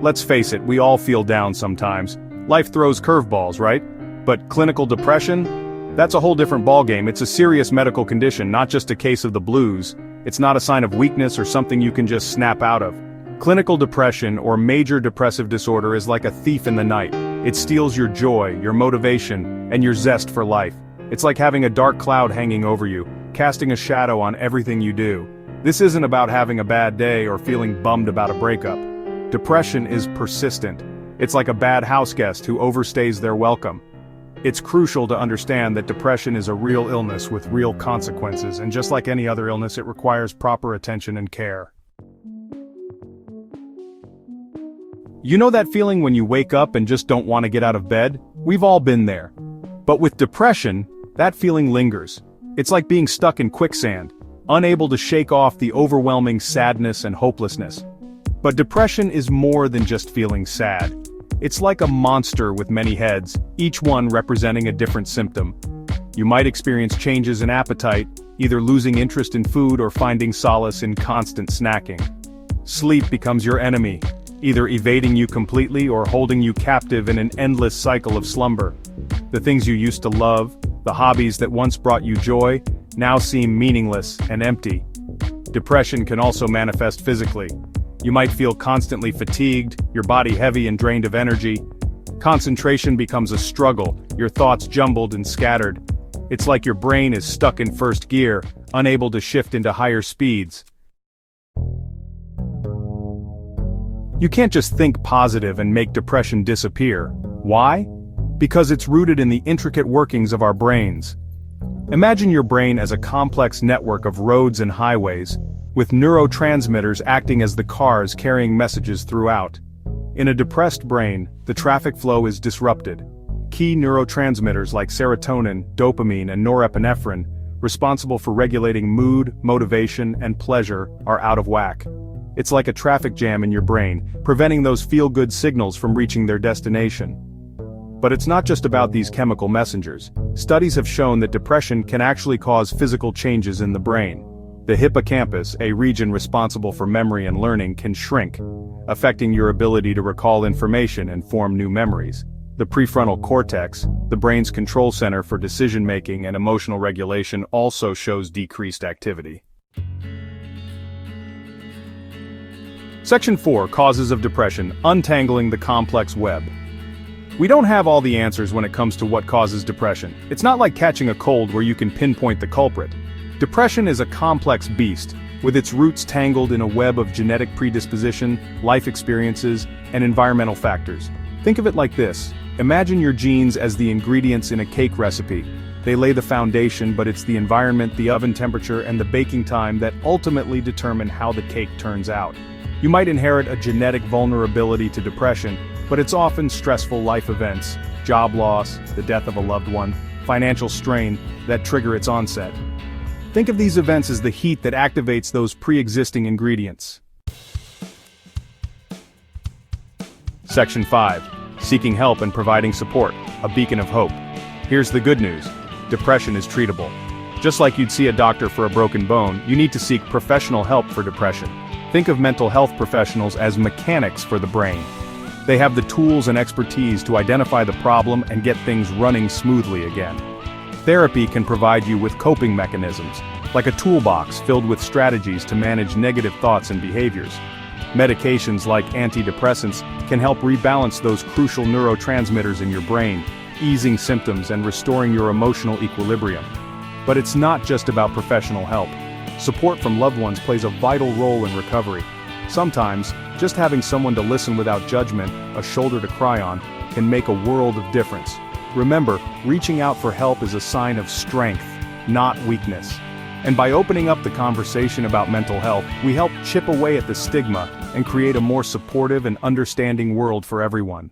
Let's face it, we all feel down sometimes. Life throws curveballs, right? But clinical depression? That's a whole different ballgame. It's a serious medical condition, not just a case of the blues. It's not a sign of weakness or something you can just snap out of. Clinical depression or major depressive disorder is like a thief in the night. It steals your joy, your motivation, and your zest for life. It's like having a dark cloud hanging over you, casting a shadow on everything you do. This isn't about having a bad day or feeling bummed about a breakup. Depression is persistent. It's like a bad houseguest who overstays their welcome. It's crucial to understand that depression is a real illness with real consequences, and just like any other illness, it requires proper attention and care. You know that feeling when you wake up and just don't want to get out of bed? We've all been there. But with depression, that feeling lingers. It's like being stuck in quicksand, unable to shake off the overwhelming sadness and hopelessness. But depression is more than just feeling sad. It's like a monster with many heads, each one representing a different symptom. You might experience changes in appetite, either losing interest in food or finding solace in constant snacking. Sleep becomes your enemy, either evading you completely or holding you captive in an endless cycle of slumber. The things you used to love, the hobbies that once brought you joy, now seem meaningless and empty. Depression can also manifest physically. You might feel constantly fatigued, your body heavy and drained of energy. Concentration becomes a struggle, your thoughts jumbled and scattered. It's like your brain is stuck in first gear, unable to shift into higher speeds. You can't just think positive and make depression disappear. Why? Because it's rooted in the intricate workings of our brains. Imagine your brain as a complex network of roads and highways, with neurotransmitters acting as the cars carrying messages throughout. In a depressed brain, the traffic flow is disrupted. Key neurotransmitters like serotonin, dopamine, and norepinephrine, responsible for regulating mood, motivation, and pleasure, are out of whack. It's like a traffic jam in your brain, preventing those feel-good signals from reaching their destination. But it's not just about these chemical messengers. Studies have shown that depression can actually cause physical changes in the brain. The hippocampus, a region responsible for memory and learning, can shrink, affecting your ability to recall information and form new memories. The prefrontal cortex, the brain's control center for decision-making and emotional regulation, also shows decreased activity. Section 4, Causes of Depression, Untangling the Complex Web. We don't have all the answers when it comes to what causes depression. It's not like catching a cold where you can pinpoint the culprit. Depression is a complex beast, with its roots tangled in a web of genetic predisposition, life experiences, and environmental factors. Think of it like this. Imagine your genes as the ingredients in a cake recipe. They lay the foundation, but it's the environment, the oven temperature, and the baking time that ultimately determine how the cake turns out. You might inherit a genetic vulnerability to depression, but it's often stressful life events, job loss, the death of a loved one, financial strain, that trigger its onset. Think of these events as the heat that activates those pre-existing ingredients. Section 5. Seeking help and providing support, a beacon of hope. Here's the good news. Depression is treatable. Just like you'd see a doctor for a broken bone, you need to seek professional help for depression. Think of mental health professionals as mechanics for the brain. They have the tools and expertise to identify the problem and get things running smoothly again. Therapy can provide you with coping mechanisms, like a toolbox filled with strategies to manage negative thoughts and behaviors. Medications like antidepressants can help rebalance those crucial neurotransmitters in your brain, easing symptoms and restoring your emotional equilibrium. But it's not just about professional help. Support from loved ones plays a vital role in recovery. Sometimes, just having someone to listen without judgment, a shoulder to cry on, can make a world of difference. Remember, reaching out for help is a sign of strength, not weakness. And by opening up the conversation about mental health, we help chip away at the stigma and create a more supportive and understanding world for everyone.